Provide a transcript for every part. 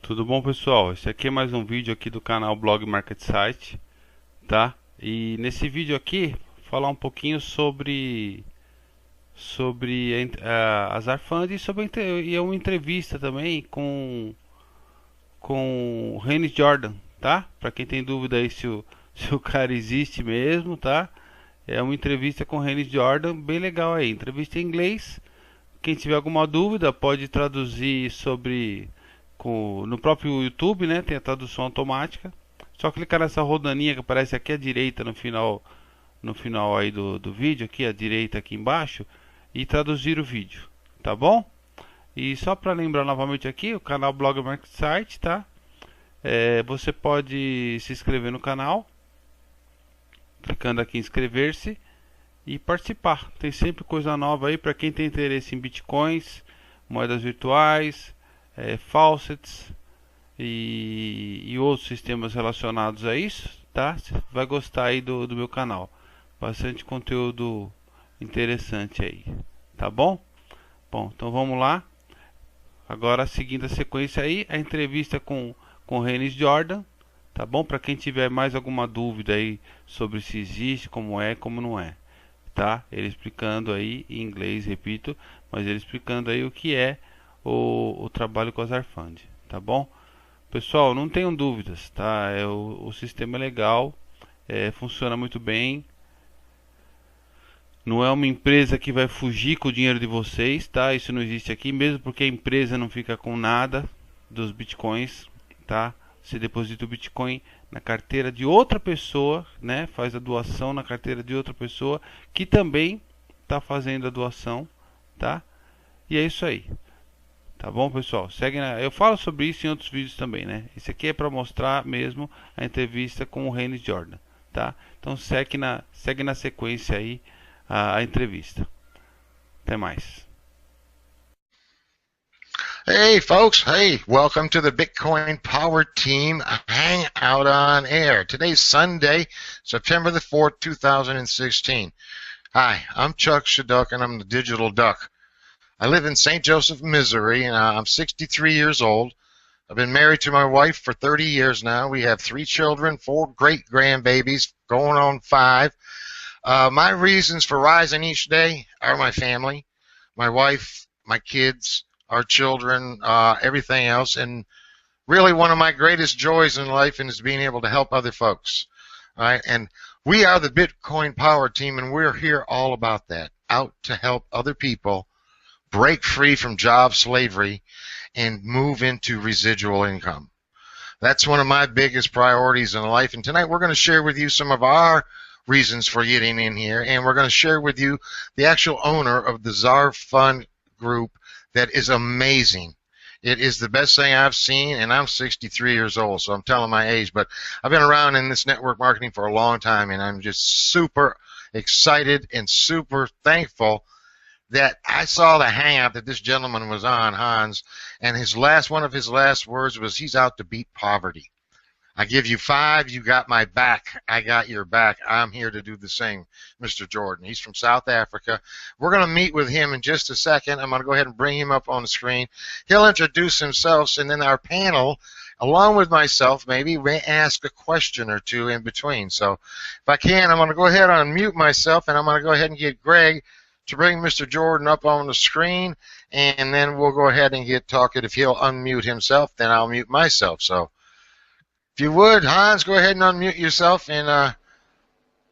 Tudo bom, pessoal? Esse aqui é mais um vídeo aqui do canal Blog Market Site, tá? E nesse vídeo aqui, falar um pouquinho sobre a ZarFund e uma entrevista também com o Jordaan, tá? Para quem tem dúvida aí se o cara existe mesmo, tá? É uma entrevista com o Jordaan, bem legal aí. Entrevista em inglês. Quem tiver alguma dúvida pode traduzir no próprio YouTube, né? Tem a tradução automática. Só clicar nessa rodaninha que aparece aqui à direita no final aí do vídeo, aqui à direita aqui embaixo, e traduzir o vídeo, tá bom? E só para lembrar novamente aqui, o canal Blog Market Site, tá? Você pode se inscrever no canal, clicando aqui em inscrever-se e participar. Tem sempre coisa nova aí para quem tem interesse em bitcoins, moedas virtuais, faucets e outros sistemas relacionados a isso, tá? Você vai gostar aí do meu canal. Bastante conteúdo interessante aí, tá bom? Bom, então vamos lá. Agora, seguindo a sequência aí, a entrevista com o Jordaan, tá bom? Para quem tiver mais alguma dúvida aí sobre se existe, como é, como não é, tá? Ele explicando aí em inglês, repito, mas ele explicando aí o que é o trabalho com a ZarFund, tá bom? Pessoal, não tenham dúvidas, tá? O sistema é legal, funciona muito bem. Não é uma empresa que vai fugir com o dinheiro de vocês, tá? Isso não existe aqui, mesmo porque a empresa não fica com nada dos bitcoins, tá? Você deposita o bitcoin na carteira de outra pessoa, né? Faz a doação na carteira de outra pessoa que também está fazendo a doação, tá? E é isso aí. Tá bom, pessoal? Eu falo sobre isso em outros vídeos também, né? Esse aqui é para mostrar mesmo a entrevista com o Jordaan, tá? Então segue na sequência aí a entrevista. Até mais. Hey folks, hey, welcome to the Bitcoin Power Team Hangout on Air. Today's Sunday, September the 4th, 2016. Hi, I'm Chuck Shadduck and I'm the Digital Duck. I live in St. Joseph, Missouri, and I'm 63 years old. I've been married to my wife for 30 years now. We have 3 children, 4 great-grandbabies, going on 5. My reasons for rising each day are my family, my wife, my kids, our children, everything else, and really one of my greatest joys in life is being able to help other folks. All right? And we are the Bitcoin Power Team, and we're here all about that, out to help other people break free from job slavery and move into residual income. That's one of my biggest priorities in life, and tonight we're going to share with you some of our reasons for getting in here, and we're going to share with you the actual owner of the ZarFund group that is amazing. It is the best thing I've seen, and I'm 63 years old, so I'm telling my age, but I've been around in this network marketing for a long time, and I'm just super excited and super thankful that I saw the hangout that this gentleman was on, Hans, and one of his last words was, he's out to beat poverty. I give you 5, you got my back. I got your back. I'm here to do the same, Mr. Jordaan. He's from South Africa. We're going to meet with him in just a second. I'm going to go ahead and bring him up on the screen. He'll introduce himself, and then our panel, along with myself, maybe may ask a question or two in between. So if I can, I'm going to go ahead and unmute myself, and I'm going to go ahead and get Greg to bring Mr. Jordaan up on the screen, and then we'll go ahead and get talking. If he'll unmute himself, then I'll mute myself. So if you would, Hans, go ahead and unmute yourself, and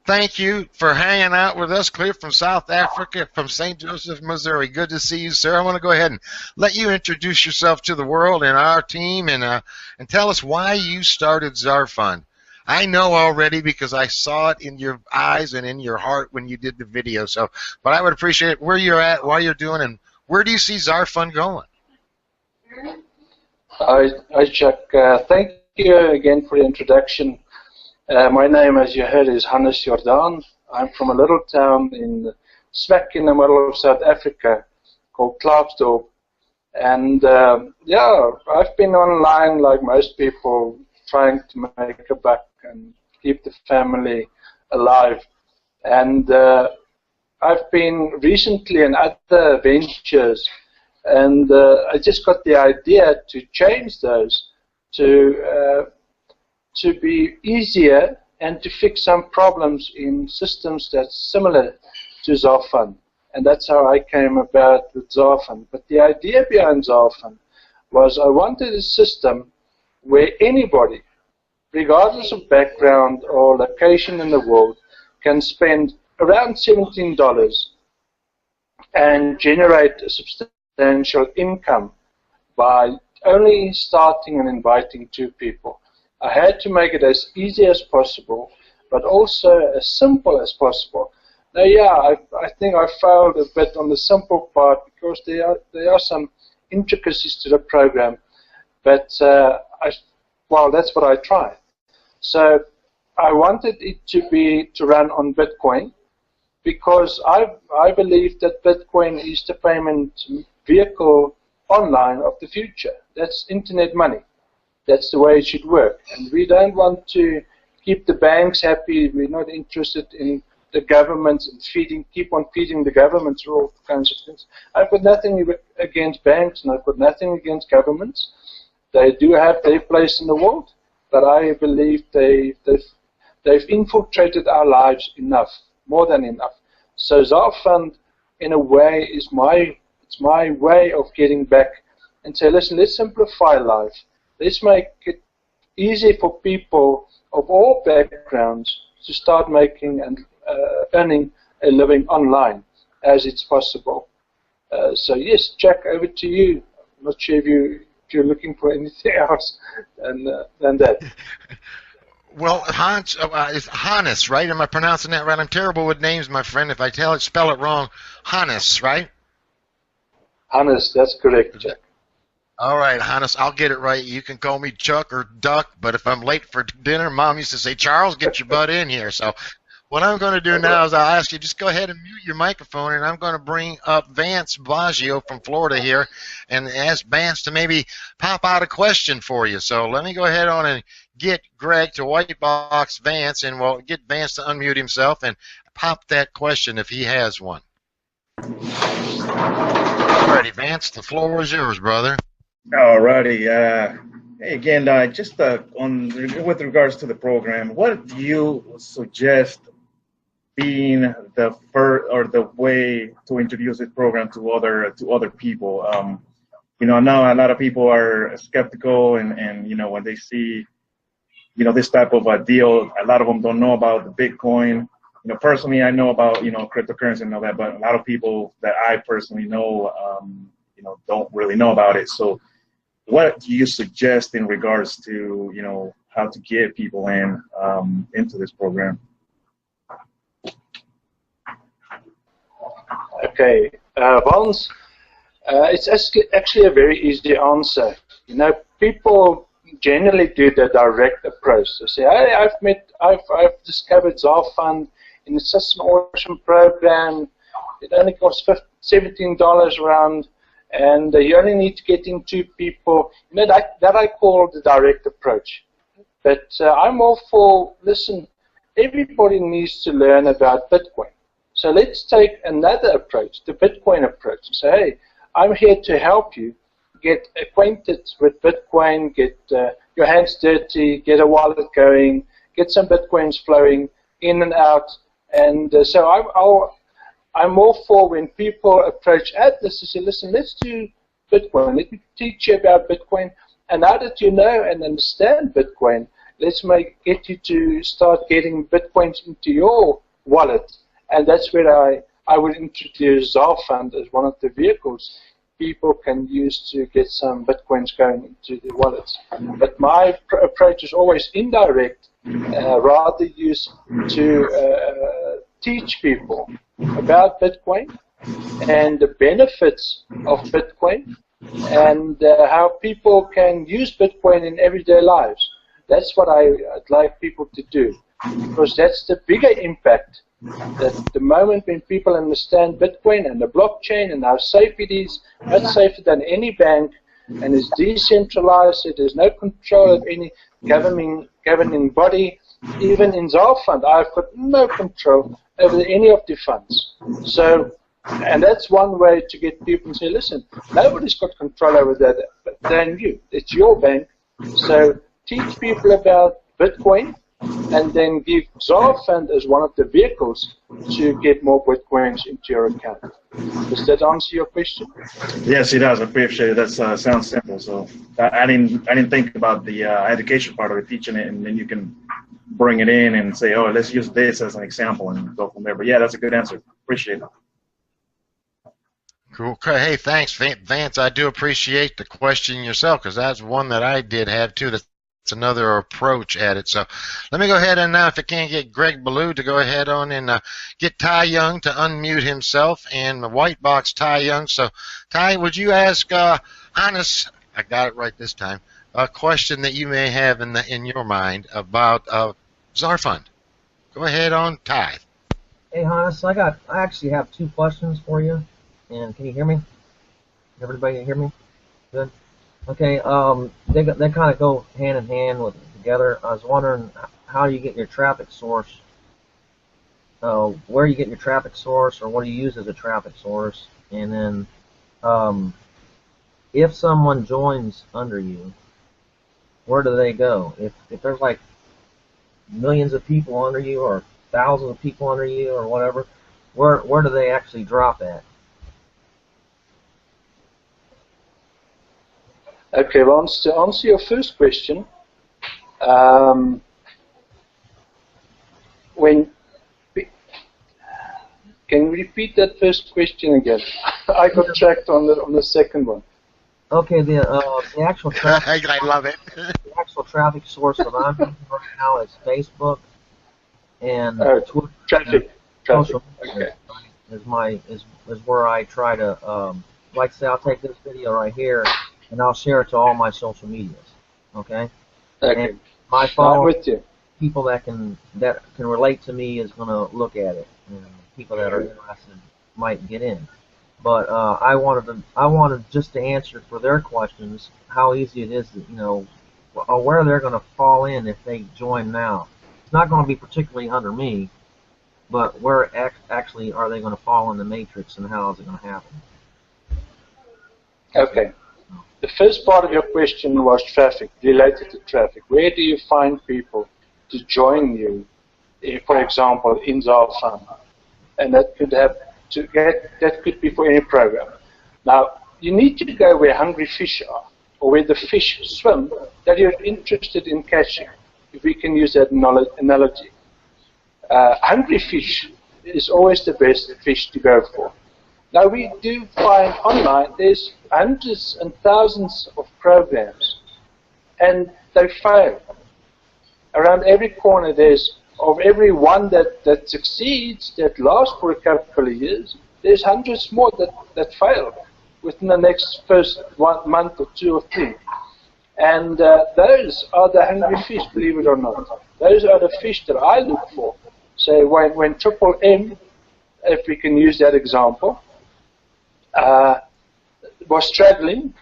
thank you for hanging out with us, clear from South Africa, from St. Joseph, Missouri. Good to see you, sir. I want to go ahead and let you introduce yourself to the world and our team, and tell us why you started ZarFund. I know already because I saw it in your eyes and in your heart when you did the video. So, but I would appreciate where you're at, what you're doing, and where do you see ZarFund going? Hi, Chuck. Thank you again for the introduction. My name, as you heard, is Hannes Jordaan. I'm from a little town smack in the middle of South Africa called Klaapsdorp. And yeah, I've been online like most people, trying to make a buck and keep the family alive. And I've been recently in other ventures, and I just got the idea to change those to be easier and to fix some problems in systems that's similar to ZarFund. And that's how I came about with ZarFund. But the idea behind ZarFund was I wanted a system where anybody, regardless of background or location in the world, can spend around $17 and generate a substantial income by only starting and inviting 2 people. I had to make it as easy as possible, but also as simple as possible. Now, yeah, I think I failed a bit on the simple part because there are some intricacies to the program, but well, that's what I tried. So I wanted it to run on Bitcoin because I believe that Bitcoin is the payment vehicle online of the future. That's internet money. That's the way it should work. And we don't want to keep the banks happy. We're not interested in the governments and keep on feeding the governments or all kinds of things. I've got nothing against banks and I've got nothing against governments. They do have their place in the world, but I believe they've infiltrated our lives enough, more than enough. So ZarFund, in a way, is my way of getting back and say, listen, let's simplify life. Let's make it easy for people of all backgrounds to start making and earning a living online as it's possible. So yes, Jack, over to you. I'm not sure if you're looking for anything else than that. Well, Hans, it's Hannes, right? Am I pronouncing that right? I'm terrible with names, my friend. If I spell it wrong, Hannes, right? Hannes, that's correct, Jack. All right, Hannes, I'll get it right. You can call me Chuck or Duck, but if I'm late for dinner, Mom used to say, Charles, get your butt in here. So what I'm going to do now is I'll ask you, just go ahead and mute your microphone, and I'm going to bring up Vance Baggio from Florida here and ask Vance to maybe pop out a question for you. So let me go ahead on and get Greg to white box Vance, and we'll get Vance to unmute himself and pop that question if he has one. All righty, Vance, the floor is yours, brother. All righty. Hey, again, just with regards to the program, what do you suggest being the first or the way to introduce this program to other people? You know, now a lot of people are skeptical, and you know, when they see, you know, this type of a deal, a lot of them don't know about the Bitcoin. You know, personally, I know about, you know, cryptocurrency and all that, but a lot of people that I personally know, you know, don't really know about it. So what do you suggest in regards to, you know, how to get people into this program? Okay, Vance, it's actually a very easy answer. You know, people generally do the direct approach. They say, hey, I've discovered ZarFund, and it's such an awesome program. It only costs $17 around, and you only need to get in 2 people. You know, that I call the direct approach. But I'm all for, listen, everybody needs to learn about Bitcoin. So let's take another approach, the Bitcoin approach, and say, hey, I'm here to help you get acquainted with Bitcoin, get your hands dirty, get a wallet going, get some Bitcoins flowing in and out. And so I'm all for when people approach Atlas to say, listen, let's do Bitcoin. Let me teach you about Bitcoin. And now that you know and understand Bitcoin, let's get you to start getting Bitcoins into your wallet. And that's where I would introduce ZarFund as one of the vehicles people can use to get some Bitcoins going into their wallets. But my approach is always indirect, rather used to teach people about Bitcoin and the benefits of Bitcoin and how people can use Bitcoin in everyday lives. That's what I'd like people to do, because that's the bigger impact. That the moment when people understand Bitcoin and the blockchain and how safe it is, much safer than any bank, and is decentralized, so there's no control of any governing body. Even in ZarFund, I've got no control over any of the funds. So, and that's one way to get people to say, listen, nobody's got control over that than you. It's your bank, So teach people about Bitcoin, and then give ZarFund as one of the vehicles to get more Bitcoins into your account. Does that answer your question? Yes, it does. I appreciate it. That sounds simple. So I didn't think about the education part of it, teaching it, and then you can bring it in and say, oh, let's use this as an example and go from there. But yeah, that's a good answer. Appreciate it. Cool. Okay. Hey, thanks, Vance. I do appreciate the question yourself, because that's one that I did have too. That's another approach at it. So let me go ahead and now, if I can get Greg Ballou to go ahead on and get Ty Young to unmute himself, and the white box Ty Young. So Ty, would you ask Hannes, I got it right this time, a question that you may have in your mind about ZarFund? Go ahead on, Ty. Hey Hannes, I actually have two questions for you. And can you hear me? Everybody hear me? Good. Okay. They kind of go hand in hand together. I was wondering how you get your traffic source. Where you get your traffic source, or what do you use as a traffic source? And then, if someone joins under you, where do they go? If there's like millions of people under you, or thousands of people under you, or whatever, where do they actually drop at? Okay, well, to answer your first question, can you repeat that first question again? I got tracked on the second one. Okay, the actual traffic. I love it. The actual traffic source that I'm using right now is Facebook and Twitter. Traffic. Social media, okay. is where I try to like say I'll take this video right here and I'll share it to all my social medias. Okay. Okay. And my followers, with you. people that can relate to me is going to look at it, and people that are interested might get in. But I wanted just to answer for their questions how easy it is to, where they're going to fall in if they join now. It's not going to be particularly under me, but where actually are they going to fall in the matrix, and how is it going to happen? Okay. The first part of your question was traffic, related to traffic. Where do you find people to join you, for example, in ZarFund? And that could be for any program. Now, you need to go where hungry fish are, or where the fish swim that you're interested in catching, if we can use that analogy. Hungry fish is always the best fish to go for. Now, we do find online there's hundreds and thousands of programs, and they fail. Around every corner of every one that succeeds, that lasts for a couple of years, there's hundreds more that fail within the first 1 month or 2 or 3. And those are the hungry fish, believe it or not. Those are the fish that I look for. So when Triple M, if we can use that example, was struggling,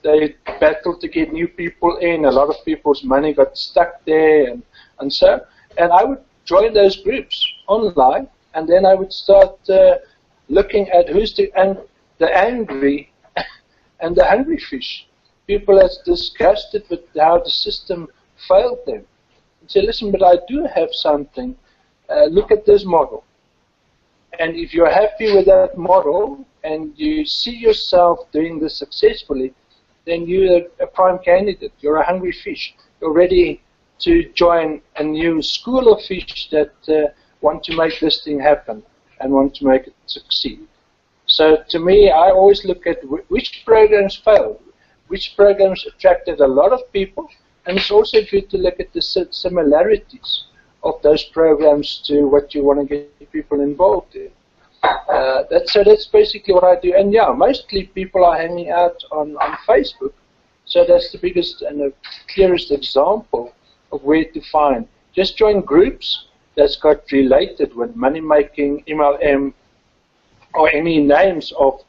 they battled to get new people in. A lot of people's money got stuck there, and so. And I would join those groups online, and then I would start looking at who's the angry and the hungry fish. People that's disgusted with how the system failed them. And say, listen, but I do have something. Look at this model. And if you're happy with that model and you see yourself doing this successfully, then you're a prime candidate. You're a hungry fish. You're ready to join a new school of fish that want to make this thing happen and want to make it succeed. So to me, I always look at which programs failed, which programs attracted a lot of people, and it's also good to look at the similarities of those programs to what you want to get people involved in. So that's basically what I do. And yeah, mostly people are hanging out on Facebook. So that's the biggest and the clearest example of where to find. Just join groups that's got related with money-making, MLM, or any names of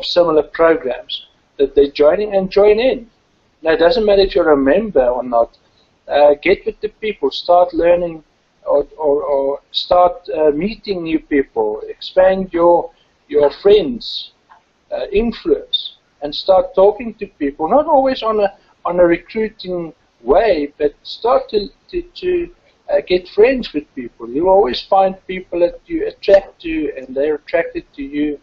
similar programs that they're joining, and join in. Now, it doesn't matter if you're a member or not. Get with the people, start learning, or start meeting new people, expand your friends, influence, and start talking to people, not always on on a recruiting way, but start to get friends with people. You always find people that you attract to, and they're attracted to you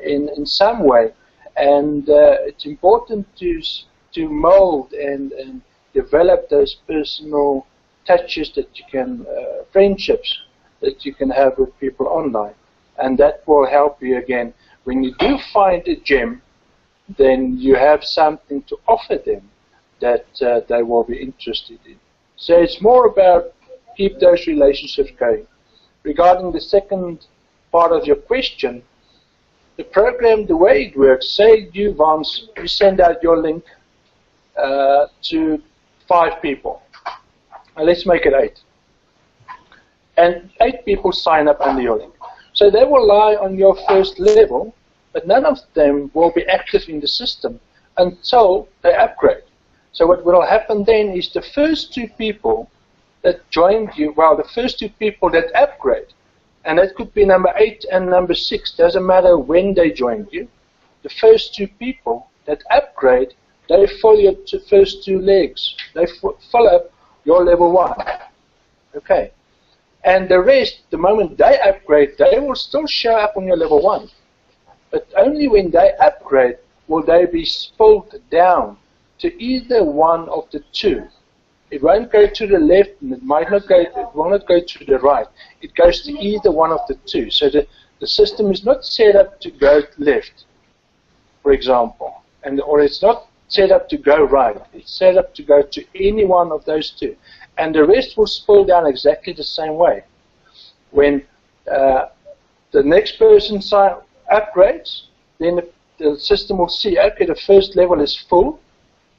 in some way. And it's important to mold and develop those personal touches that you can, friendships that you can have with people online. And that will help you again. When you do find a gem, then you have something to offer them that they will be interested in. So it's more about keep those relationships going. Regarding the second part of your question, the program, the way it works, say you send out your link to 5 people. Let's make it 8. And 8 people sign up under your link. So they will lie on your first level, but none of them will be active in the system until they upgrade. So what will happen then is the first 2 people that joined you, well, the first 2 people that upgrade, and that could be number 8 and number 6, doesn't matter when they joined you, the first 2 people that upgrade, they follow your first 2 legs. They follow up your level 1. Okay. And the rest, the moment they upgrade, they will still show up on your level 1. But only when they upgrade will they be spilled down to either one of the 2. It won't go to the left, and it will not go to the right. It goes to either one of the 2. So the system is not set up to go left, for example, or it's not set up to go right. It's set up to go to any one of those 2. And the rest will spill down exactly the same way. When the next person upgrades, then the system will see, okay, the first level is full.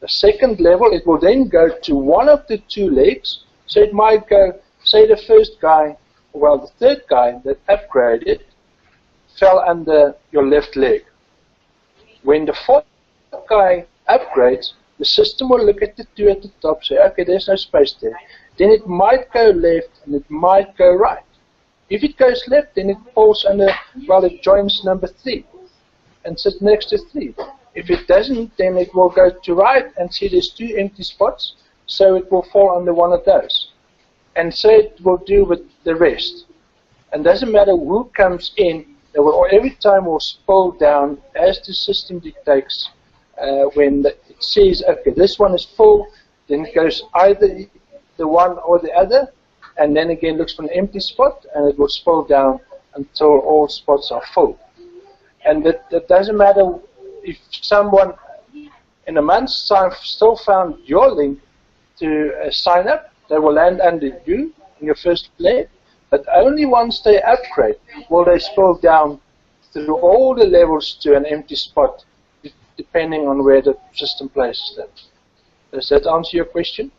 The second level, it will then go to one of the 2 legs. So it might go, say the first guy, well, the third guy that upgraded fell under your left leg. When the 4th guy upgrades, the system will look at the 2 at the top, say, okay, there's no space there. Then it might go left and it might go right. If it goes left, then it falls under, well, it joins number 3 and sits next to 3. If it doesn't, then it will go to right and see there's 2 empty spots, so it will fall under one of those. And so it will do with the rest. And doesn't matter who comes in, they will every time will spill down as the system dictates. When it sees, okay, this one is full, then it goes either the one or the other, and then again looks for an empty spot, and it will spill down until all spots are full. And that doesn't matter if someone in a month's time still found your link to sign up, they will land under you in your first leg, but only once they upgrade will they spill down through all the levels to an empty spot, depending on where the system places them. Does that answer your question?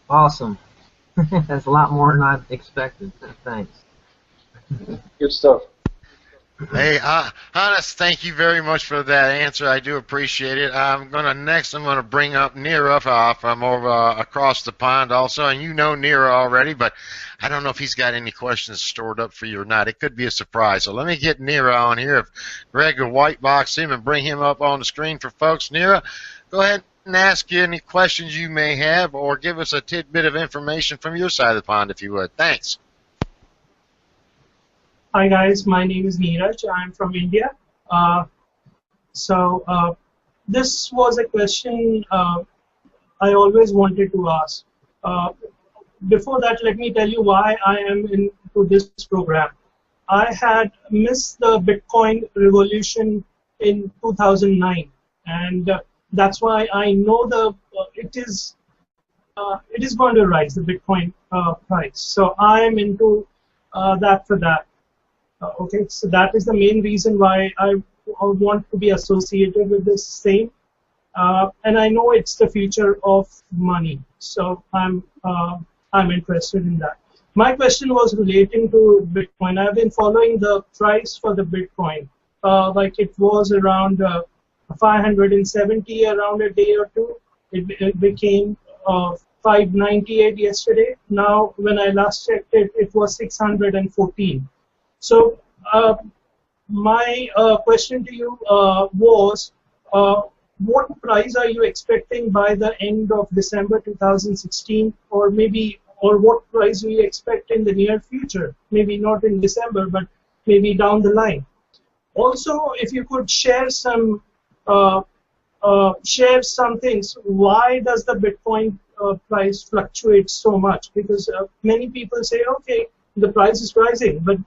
Awesome. That's a lot more than I expected. Thanks. Good stuff. Hey, Hannes, thank you very much for that answer. I do appreciate it. I'm gonna bring up Mira from over across the pond also, and you know Mira already, but I don't know if he's got any questions stored up for you or not. It could be a surprise. So let me get Mira on here. If Greg will white box him and bring him up on the screen for folks. Mira, go ahead and ask you any questions you may have, or give us a tidbit of information from your side of the pond, if you would. Thanks. Hi guys, my name is Neeraj. I'm from India. This was a question I always wanted to ask. Before that, let me tell you why I am into this program. I had missed the Bitcoin revolution in 2009, and that's why I know it is going to rise, the Bitcoin price. So I am into that for that. Okay, so that is the main reason why I want to be associated with this same, and I know it's the future of money, so I'm interested in that. My question was relating to Bitcoin. I've been following the price for the Bitcoin, like it was around 570 around a day or two. It became 598 yesterday. Now, when I last checked it, it was 614. So my question to you was, what price are you expecting by the end of December 2016, or what price do you expect in the near future? Maybe not in December, but maybe down the line. Also, if you could share some things. Why does the Bitcoin price fluctuate so much? Because many people say, okay, the price is rising, but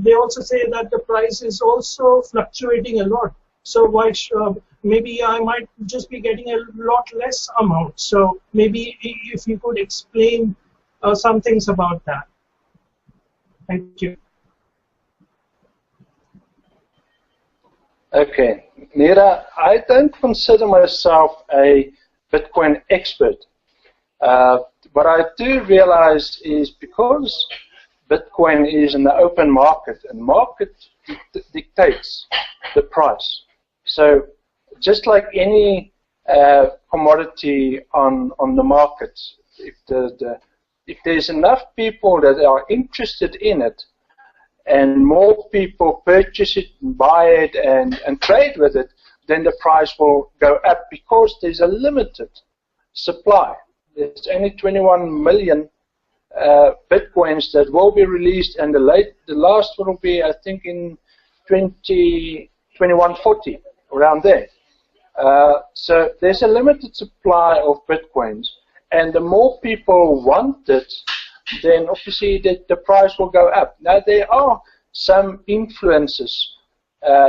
they also say that the price is also fluctuating a lot. So why maybe I might just be getting a lot less amount. So maybe if you could explain some things about that. Thank you. Okay, Mira, I don't consider myself a Bitcoin expert. What I do realize is because Bitcoin is in the open market, and market dictates the price. So just like any commodity on the market, if there's enough people that are interested in it, and more people purchase it, and buy it, and trade with it, then the price will go up because there's a limited supply. There's only 21 million Bitcoins that will be released, and the last one will be, I think, in 2140, around there. So there's a limited supply of Bitcoins, and the more people want it, then obviously the price will go up. Now, there are some influences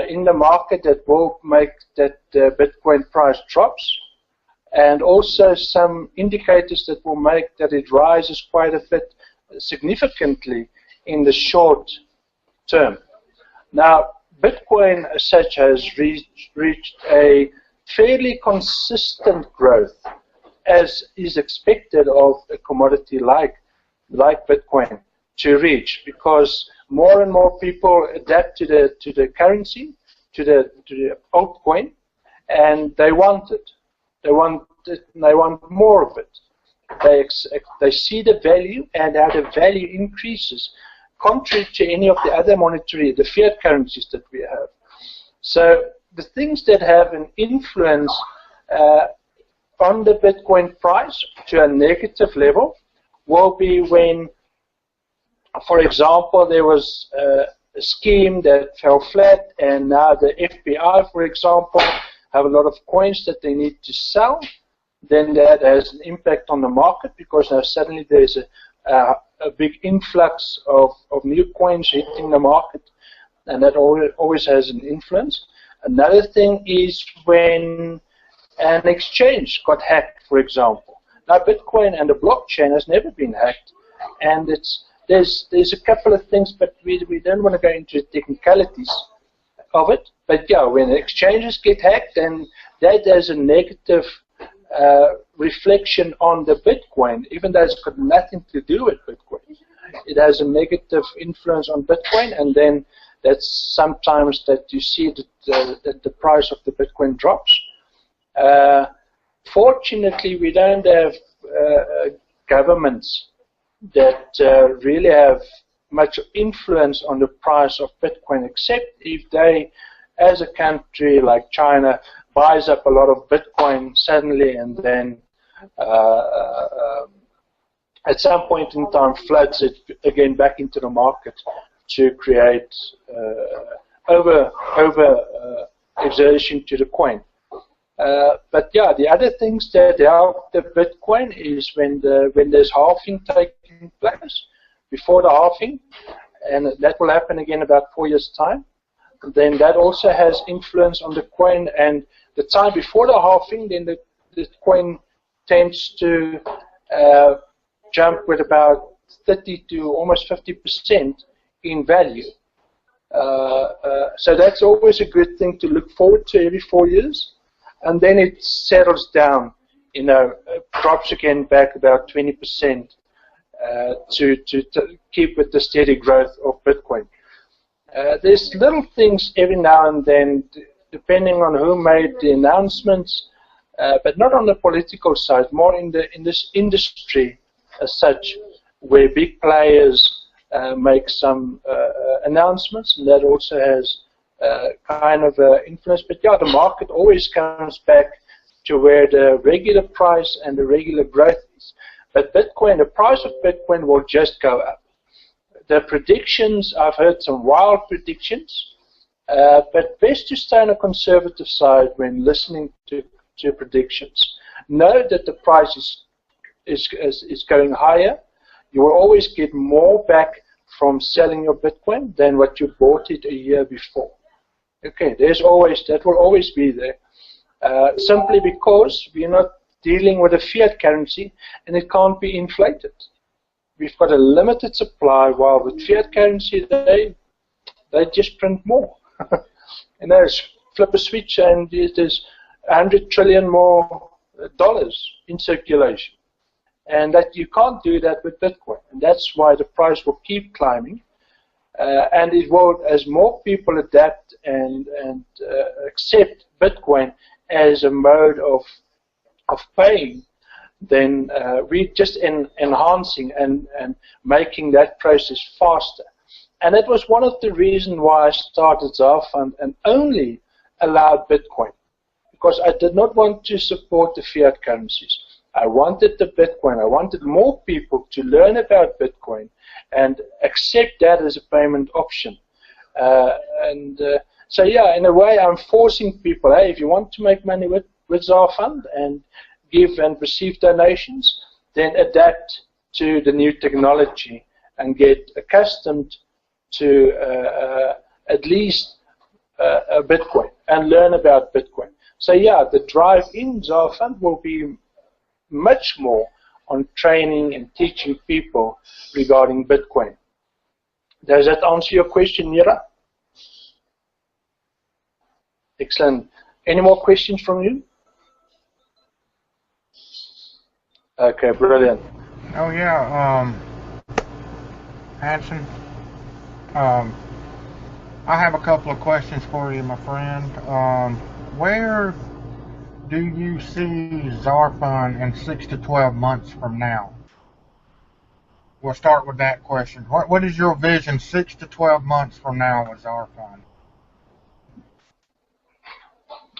in the market that will make that the Bitcoin price drops, and also some indicators that will make that it rises quite a bit significantly in the short term. Now, Bitcoin as such has reached a fairly consistent growth, as is expected of a commodity like Bitcoin to reach, because more and more people adapt to the currency, to the altcoin, and they want it. They want it, and they want more of it. They see the value, and how the value increases, contrary to any of the other monetary, the fiat currencies that we have. So the things that have an influence on the Bitcoin price to a negative level will be when, for example, there was a scheme that fell flat, and now the FBI, for example, have a lot of coins that they need to sell. Then that has an impact on the market, because now suddenly there's a big influx of new coins hitting the market, and that always has an influence. Another thing is when an exchange got hacked, for example. Now, Bitcoin and the blockchain has never been hacked, and there's a couple of things, but we don't want to go into the technicalities of it. But yeah, when exchanges get hacked, then that has a negative reflection on the Bitcoin, even though it's got nothing to do with Bitcoin. It has a negative influence on Bitcoin, and then that's sometimes that you see that the price of the Bitcoin drops. Fortunately, we don't have governments that really have much influence on the price of Bitcoin, except if they, as a country like China, buys up a lot of Bitcoin suddenly, and then at some point in time floods it again back into the market to create over exertion to the coin. But yeah, the other things that help the Bitcoin is when there's halving taking place, before the halving, and that will happen again about 4 years' time. Then that also has influence on the coin, and the time before the halving, then the coin tends to jump with about 30 to almost 50% in value. So that's always a good thing to look forward to every 4 years. And then it settles down, drops again back about 20% to keep with the steady growth of Bitcoin. There's little things every now and then, depending on who made the announcements, but not on the political side, more in this industry as such, where big players make some announcements, and that also has kind of influence. But yeah, the market always comes back to where the regular price and the regular growth is. But Bitcoin, the price of Bitcoin will just go up. The predictions, I've heard some wild predictions, but best to stay on a conservative side when listening to predictions. Know that the price is going higher. You will always get more back from selling your Bitcoin than what you bought it a year before. Okay, that will always be there. Simply because we're not dealing with a fiat currency and it can't be inflated. We've got a limited supply, while with fiat currency they just print more. You know, flip a switch and there's 100 trillion more dollars in circulation. And that you can't do that with Bitcoin. And that's why the price will keep climbing. And it will, as more people adapt and accept Bitcoin as a mode of paying, then we're just enhancing and making that process faster. And that was one of the reasons why I started ZarFund and only allowed Bitcoin, because I did not want to support the fiat currencies. I wanted the Bitcoin. I wanted more people to learn about Bitcoin and accept that as a payment option. So yeah, in a way, I'm forcing people, hey, if you want to make money with ZarFund and give and receive donations, then adapt to the new technology and get accustomed to at least Bitcoin and learn about Bitcoin. So yeah, the drive in ZarFund will be much more on training and teaching people regarding Bitcoin. Does that answer your question, Mira? Excellent. Any more questions from you? Okay, brilliant. Oh yeah, Hanson. I have a couple of questions for you, my friend. Where do you see ZarFund in 6 to 12 months from now? We'll start with that question. What is your vision 6 to 12 months from now with ZarFund?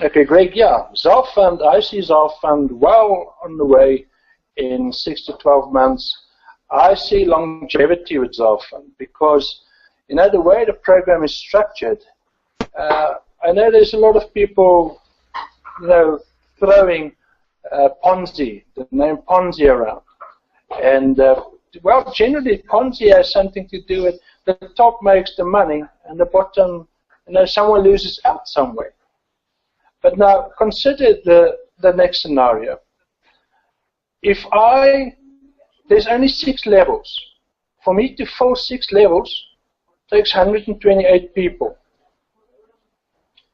Okay, great. Yeah, ZarFund, I see ZarFund well on the way in 6 to 12 months. I see longevity with ZarFund because, you know, the way the program is structured, I know there's a lot of people, you know, throwing Ponzi, the name Ponzi around. And, well, generally Ponzi has something to do with the top makes the money and the bottom, you know, someone loses out somewhere. But now consider the next scenario. There's only 6 levels. For me to fill 6 levels takes 128 people.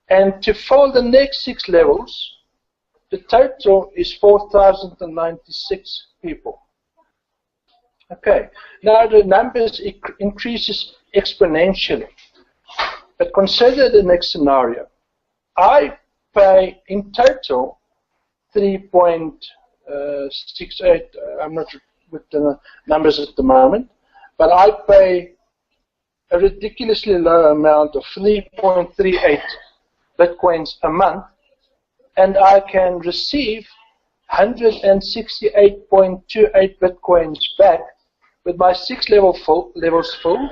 And to fill the next 6 levels, the total is 4,096 people. Okay, now the numbers increases exponentially. But consider the next scenario. I pay in total 3.68, I'm not with the numbers at the moment, but I pay a ridiculously low amount of 3.38 Bitcoins a month, and I can receive 168.28 Bitcoins back with my 6 levels full,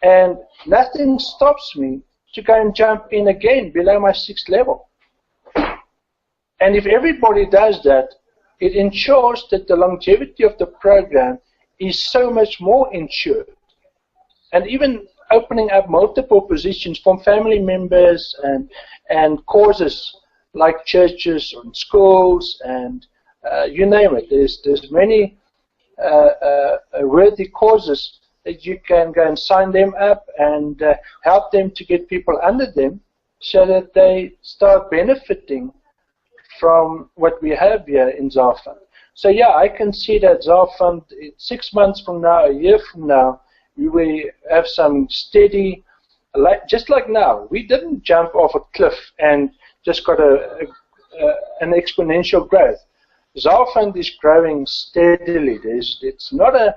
and nothing stops me to go and jump in again below my 6th level. And if everybody does that, it ensures that the longevity of the program is so much more ensured. And even opening up multiple positions from family members and causes like churches and schools and you name it. There's many worthy causes that you can go and sign them up and help them to get people under them so that they start benefiting from what we have here in ZarFund. So yeah, I can see that ZarFund 6 months from now, a year from now, we will have some steady, just like now. We didn't jump off a cliff and just got an exponential growth. ZarFund is growing steadily. It's not a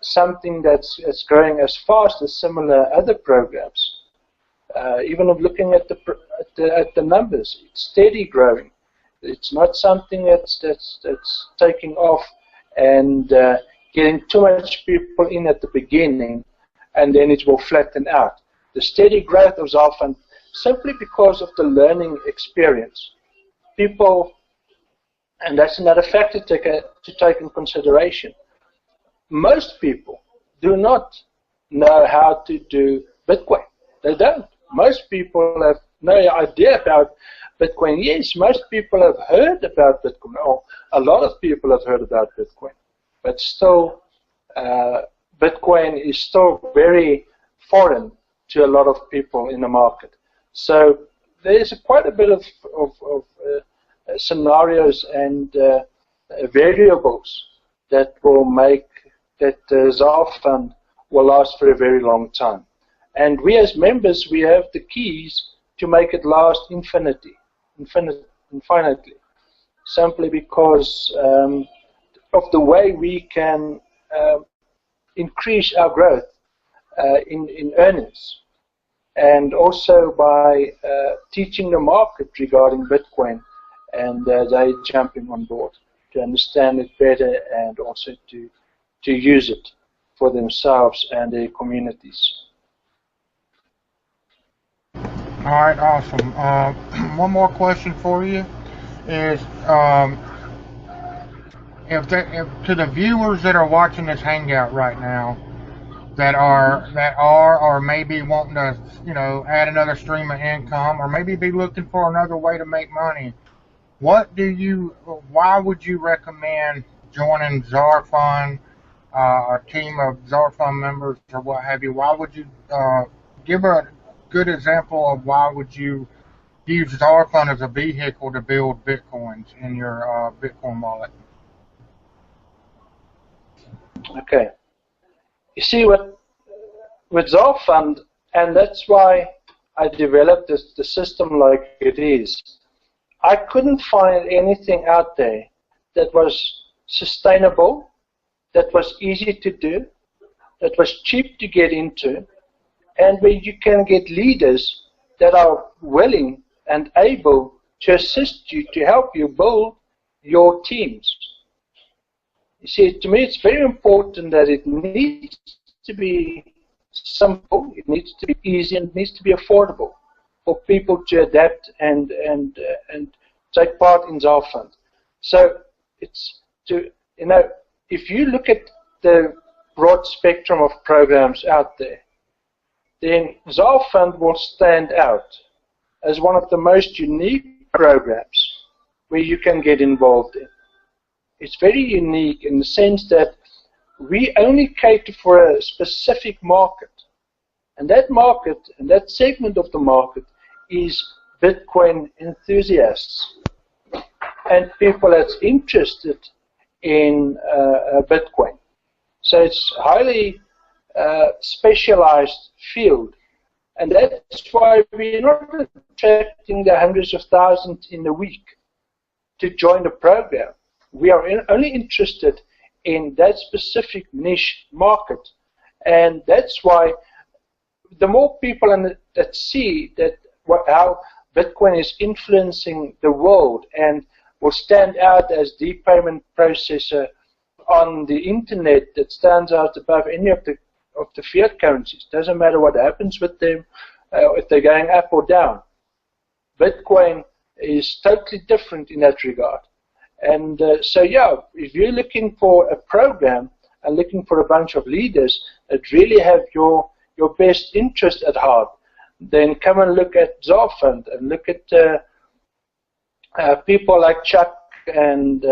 something that's growing as fast as similar other programs. Even of looking at the numbers, it's steady growing. It's not something that's taking off and getting too much people in at the beginning, and then it will flatten out. The steady growth of ZarFund, simply because of the learning experience. People, and that's another factor to take in consideration. Most people do not know how to do Bitcoin. They don't. Most people have no idea about Bitcoin. Yes, most people have heard about Bitcoin, or a lot of people have heard about Bitcoin, but still, Bitcoin is still very foreign to a lot of people in the market. So there's quite a bit of scenarios and variables that will make that ZarFund will last for a very long time. And we as members, we have the keys to make it last infinitely, simply because of the way we can increase our growth in earnings, and also by teaching the market regarding Bitcoin, and they jumping on board to understand it better and also to use it for themselves and their communities. All right, awesome. One more question for you is, if to the viewers that are watching this hangout right now, that are or maybe wanting to, add another stream of income, or maybe be looking for another way to make money, why would you recommend joining ZarFund, a team of ZarFund members, or what have you? Why would you give a good example of why would you use ZarFund as a vehicle to build Bitcoins in your Bitcoin wallet? Okay. You see, with ZarFund, and that's why I developed the system like it is, I couldn't find anything out there that was sustainable, that was easy to do, that was cheap to get into, and where you can get leaders that are willing and able to assist you, to help you build your teams. You see, to me, it's very important that it needs to be simple, it needs to be easy, and it needs to be affordable for people to adapt and take part in ZarFund. So it's if you look at the broad spectrum of programs out there, then ZarFund will stand out as one of the most unique programs where you can get involved in. It's very unique in the sense that we only cater for a specific market. And that market, and that segment of the market, is Bitcoin enthusiasts and people that's interested in Bitcoin. So it's a highly specialized field. And that's why we're not attracting the hundreds of thousands in a week to join the program. We are only interested in that specific niche market. And that's why the more people that see that how Bitcoin is influencing the world and will stand out as the payment processor on the internet that stands out above any of the fiat currencies. Doesn't matter what happens with them, if they're going up or down. Bitcoin is totally different in that regard. And so, yeah, if you're looking for a program and looking for a bunch of leaders that really have your best interest at heart, then come and look at ZarFund and look at people like Chuck and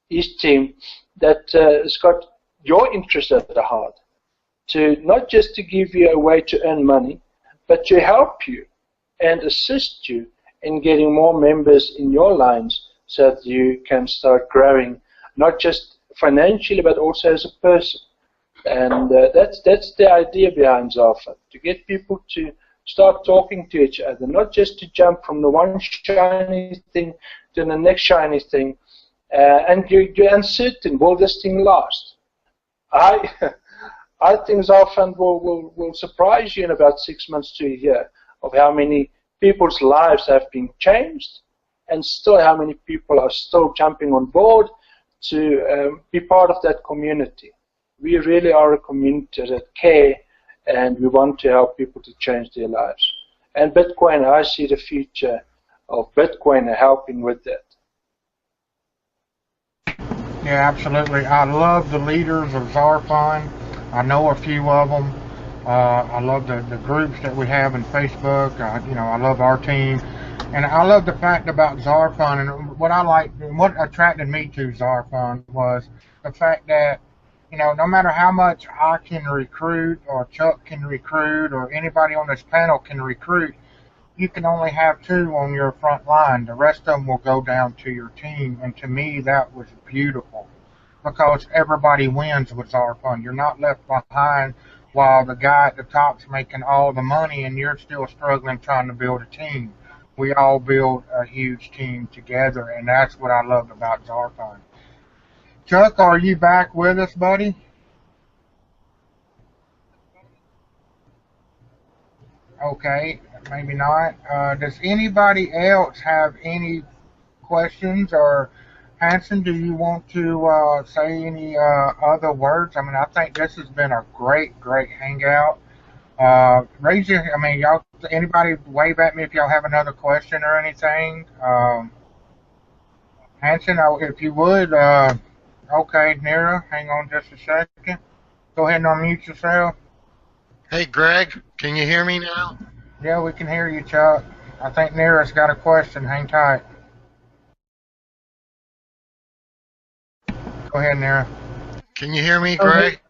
his team that has got your interest at the heart, to not just to give you a way to earn money, but to help you and assist you in getting more members in your lines so that you can start growing, not just financially, but also as a person. And that's the idea behind ZarFund, to get people to start talking to each other, not just to jump from the one shiny thing to the next shiny thing, and you're uncertain, will this thing last? I I think ZarFund will surprise you in about 6 months to a year of how many people's lives have been changed, and still how many people are still jumping on board to be part of that community. We really are a community that care, and we want to help people to change their lives. And Bitcoin, I see the future of Bitcoin helping with that. Yeah, absolutely. I love the leaders of ZarFund. I know a few of them. I love the groups that we have in Facebook. You know, I love our team. And I love the fact about ZarFund, and what I like, what attracted me to ZarFund was the fact that, you know, no matter how much I can recruit, or Chuck can recruit, or anybody on this panel can recruit, you can only have 2 on your front line. The rest of them will go down to your team. And to me, that was beautiful, because everybody wins with ZarFund. You're not left behind while the guy at the top's making all the money and you're still struggling trying to build a team. We all build a huge team together, and that's what I loved about ZarFund. Chuck, are you back with us, buddy? Okay, maybe not. Does anybody else have any questions? Or Hanson, do you want to say any other words? I mean, I think this has been a great hangout. Raise your, I mean, y'all, anybody wave at me if y'all have another question or anything. Hanson, if you would, okay, Mira, hang on just a second. Go ahead and unmute yourself. Hey, Greg, can you hear me now? Yeah, we can hear you, Chuck. I think Mira's got a question. Hang tight. Go ahead, Mira. Can you hear me, Greg?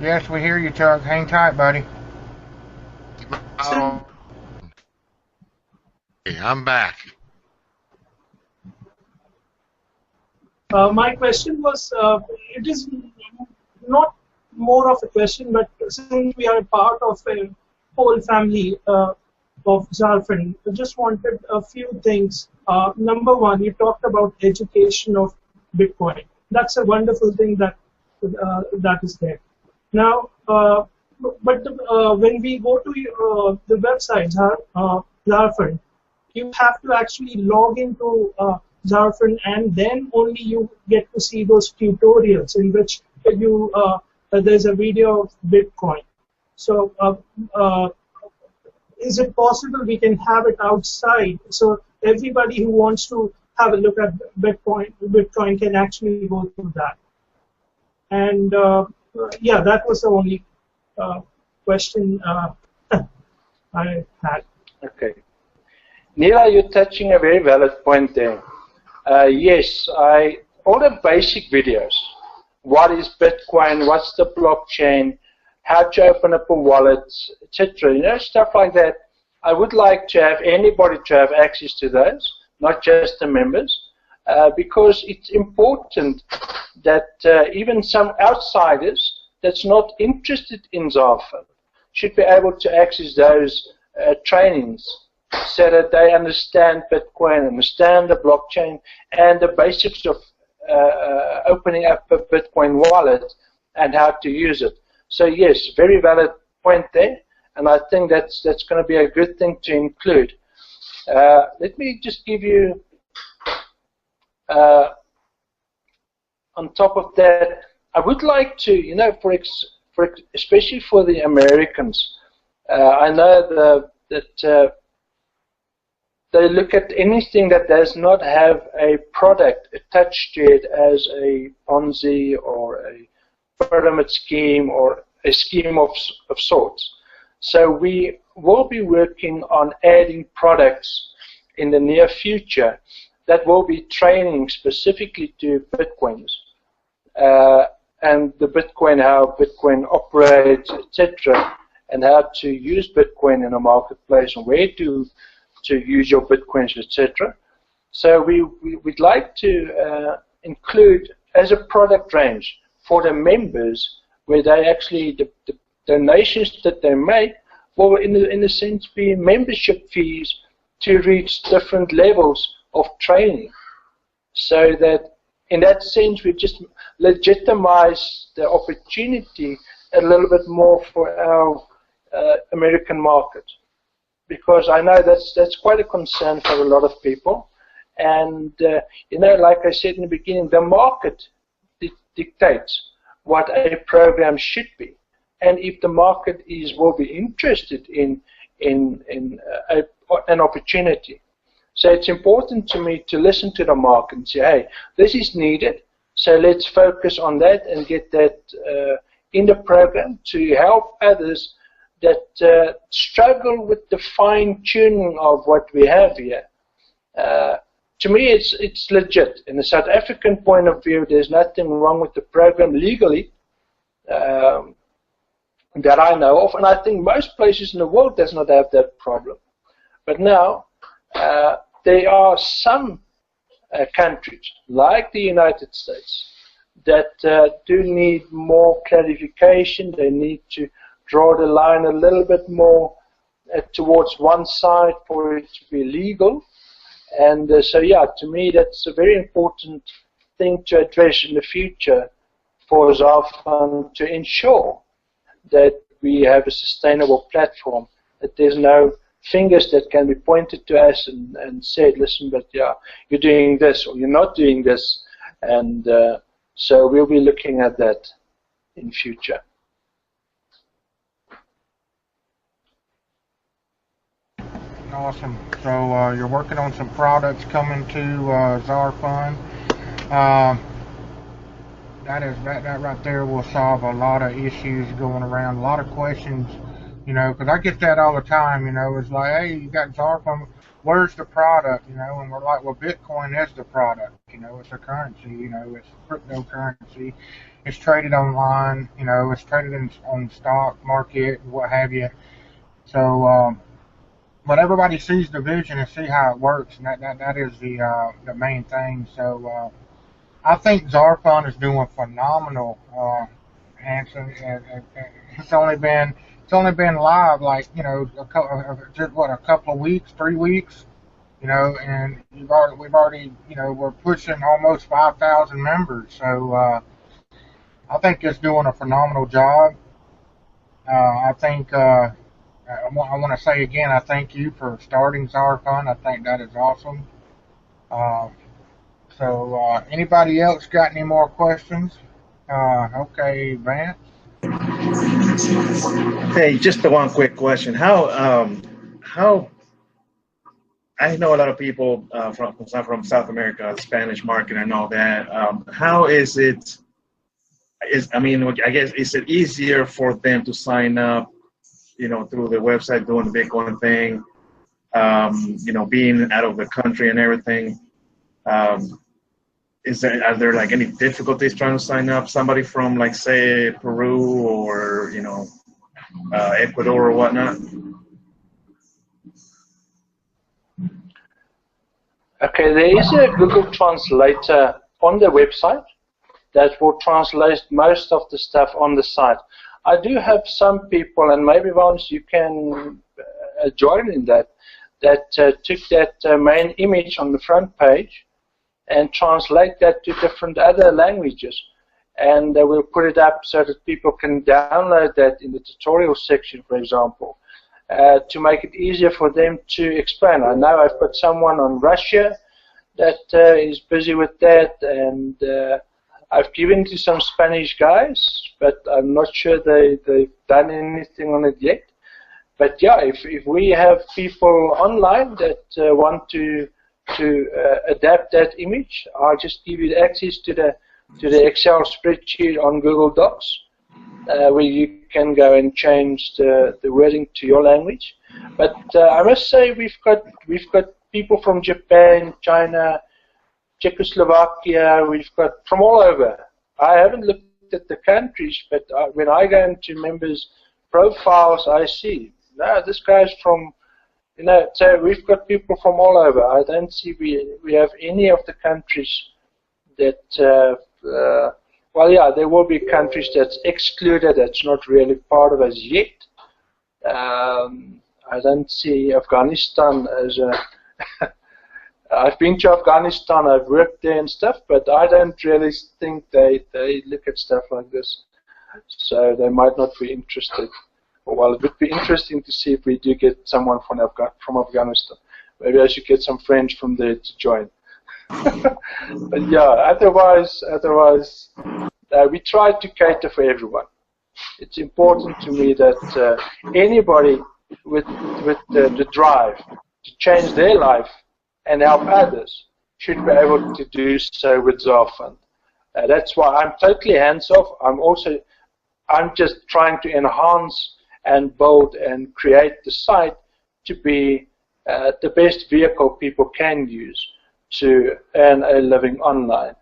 Yes, we hear you, Chuck. Hang tight, buddy. Oh, I'm back. My question was, it is not more of a question, but since we are a part of a whole family of ZarFund, I just wanted a few things. Number one, you talked about education of Bitcoin. That's a wonderful thing that is there. Now, when we go to the website, ZarFund, you have to actually log into ZarFund, and then only you get to see those tutorials in which you there's a video of Bitcoin. So is it possible we can have it outside, so everybody who wants to have a look at Bitcoin can actually go through that? And yeah, that was the only question I had. Okay. Neela, you're touching a very valid point there. Yes, all the basic videos. What is Bitcoin? What's the blockchain? How to open up a wallet, etc. You know, stuff like that. I would like to have anybody to have access to those, not just the members, because it's important that even some outsiders that's not interested in ZarFund should be able to access those trainings, so that they understand Bitcoin, understand the blockchain, and the basics of opening up a Bitcoin wallet and how to use it. So yes, very valid point there, and I think that's going to be a good thing to include. Let me just give you, on top of that, I would like to, you know, especially for the Americans, I know that they look at anything that does not have a product attached to it as a Ponzi or a pyramid scheme or a scheme of sorts. So we will be working on adding products in the near future that will be training specifically to Bitcoins and the Bitcoin, how Bitcoin operates, etc., and how to use Bitcoin in a marketplace and where to use your Bitcoins, etc. So we'd like to include as a product range for the members, where they actually, the donations that they make will in a sense be membership fees to reach different levels of training, so that in that sense, we just legitimize the opportunity a little bit more for our American market, because I know that's quite a concern for a lot of people. And you know, like I said in the beginning, the market dictates what a program should be, and if the market will be interested in an opportunity. So it's important to me to listen to the market and say, hey, this is needed, so let's focus on that and get that in the program to help others that struggle with the fine-tuning of what we have here. To me, it's legit. In the South African point of view, there's nothing wrong with the program legally that I know of, and I think most places in the world does not have that problem. But now, there are some countries, like the United States, that do need more clarification. They need to draw the line a little bit more towards one side for it to be legal. And so, yeah, to me, that's a very important thing to address in the future for ZarFund, to ensure that we have a sustainable platform, that there's no fingers that can be pointed to us and said, listen, but yeah, you're doing this or you're not doing this. And so we'll be looking at that in future. Awesome. So you're working on some products coming to ZarFund. That right there will solve a lot of issues going around, a lot of questions, you know, because I get that all the time, you know. It's like, hey, you got ZarFund, where's the product, you know? And we're like, well, Bitcoin is the product, you know. It's a currency, you know, it's cryptocurrency. It's traded online, you know, it's traded on stock market, what have you. So, but everybody sees the vision and see how it works, and that is the main thing. So I think ZarFund is doing phenomenal, Hanson. It's only been live, like, you know, a couple of weeks, 3 weeks, you know, and we've already, you know, we're pushing almost 5,000 members. So I think it's doing a phenomenal job. I think. I want to say again, I thank you for starting ZarFund. I think that is awesome. So anybody else got any more questions? Okay, Vance. Hey, just the one quick question. How I know a lot of people from South America, Spanish market and all that. How is it? I mean, I guess, is it easier for them to sign up, you know, through the website, doing the Bitcoin thing, you know, being out of the country and everything? Are there like any difficulties trying to sign up somebody from, like, say, Peru or, you know, Ecuador or whatnot? Okay, there is a Google translator on the website that will translate most of the stuff on the site. I do have some people, and maybe once you can join in that took that main image on the front page and translate that to different other languages. And we'll put it up so that people can download that in the tutorial section, for example, to make it easier for them to explain. I know I've got someone on Russia that is busy with that, and I've given to some Spanish guys, but I'm not sure they've done anything on it yet. But yeah, if we have people online that want to adapt that image, I'll just give you access to the Excel spreadsheet on Google Docs, where you can go and change the wording to your language. But I must say we've got people from Japan, China, Czechoslovakia. We've got from all over. I haven't looked at the countries, but when I go into members' profiles, I see, no, this guy's from, you know, so we've got people from all over. I don't see we have any of the countries that, well, yeah, there will be countries that's excluded, that's not really part of us yet. I don't see Afghanistan as a I've been to Afghanistan, I've worked there and stuff, but I don't really think they look at stuff like this. So they might not be interested. Well, it would be interesting to see if we do get someone from Afghanistan. Maybe I should get some friends from there to join. But yeah, otherwise, we try to cater for everyone. It's important to me that anybody with the drive to change their life and help others should be able to do so with ZarFund. That's why I'm totally hands-off. I'm just trying to enhance and build and create the site to be the best vehicle people can use to earn a living online.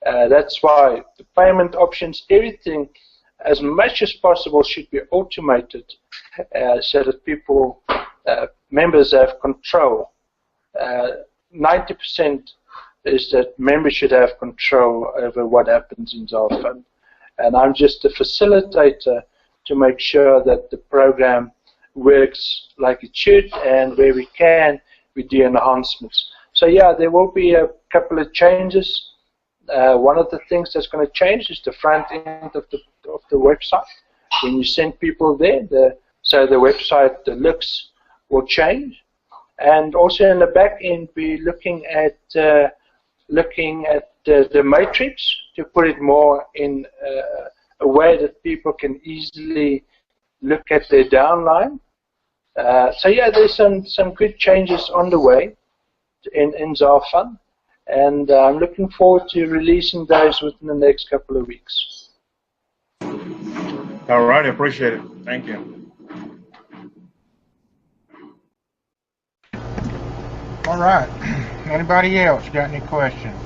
That's why the payment options, everything, as much as possible, should be automated so that people, members have control. 90% is that members should have control over what happens in ZarFund. And I'm just a facilitator to make sure that the program works like it should, and where we can, we do enhancements. So yeah, there will be a couple of changes. One of the things that's going to change is the front end of the website. When you send people there, so the website, the looks will change. And also in the back end, be looking at the matrix to put it more in a way that people can easily look at their downline. So yeah, there's some good changes on the way in ZarFund, and I'm looking forward to releasing those within the next couple of weeks. All right, I appreciate it. Thank you. All right. Anybody else got any questions?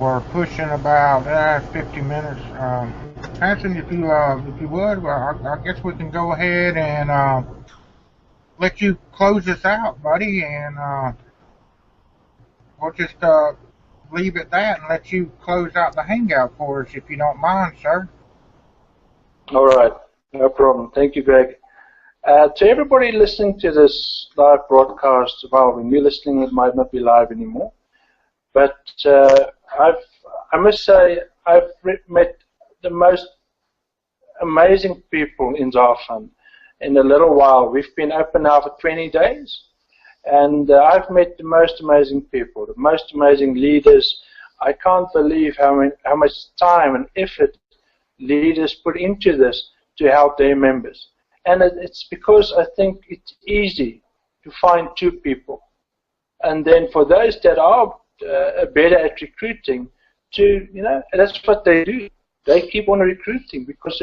We're pushing about 50 minutes. Hanson, if you would, well, I guess we can go ahead and let you close this out, buddy, and we'll just leave it that and let you close out the hangout for us, if you don't mind, sir. All right, no problem. Thank you, Greg. To everybody listening to this live broadcast, well, when you're listening, it might not be live anymore, but I must say I've met the most amazing people in ZarFund in a little while. We've been open now for 20 days, and I've met the most amazing people, the most amazing leaders. I can't believe how much time and effort leaders put into this to help their members. And it's because I think it's easy to find two people. And then for those that are better at recruiting, that's what they do. They keep on recruiting because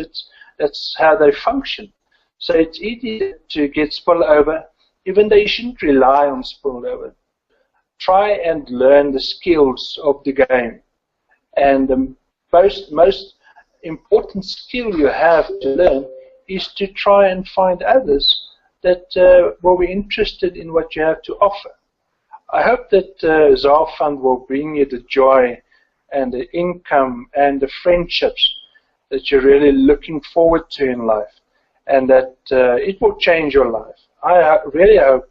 that's how they function. So it's easy to get spillover, even though you shouldn't rely on spillover. Try and learn the skills of the game. And the most important skill you have to learn is to try and find others that will be interested in what you have to offer. I hope that ZarFund will bring you the joy and the income and the friendships that you're really looking forward to in life, and that it will change your life. I really hope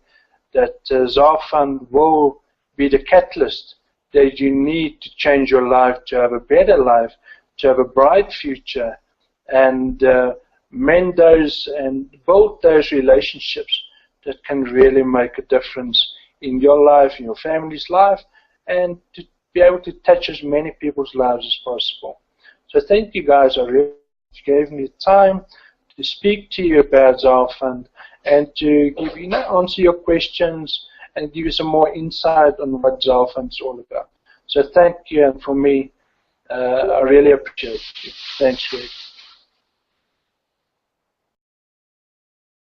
that ZarFund will be the catalyst that you need to change your life, to have a better life, to have a bright future, and mend those and build those relationships that can really make a difference in your life, in your family's life, and to be able to touch as many people's lives as possible. So thank you guys. I really gave me the time to speak to you about ZarFund and to give answer your questions and give you some more insight on what ZarFund is all about. So thank you, and for me, I really appreciate it. Thanks, Greg.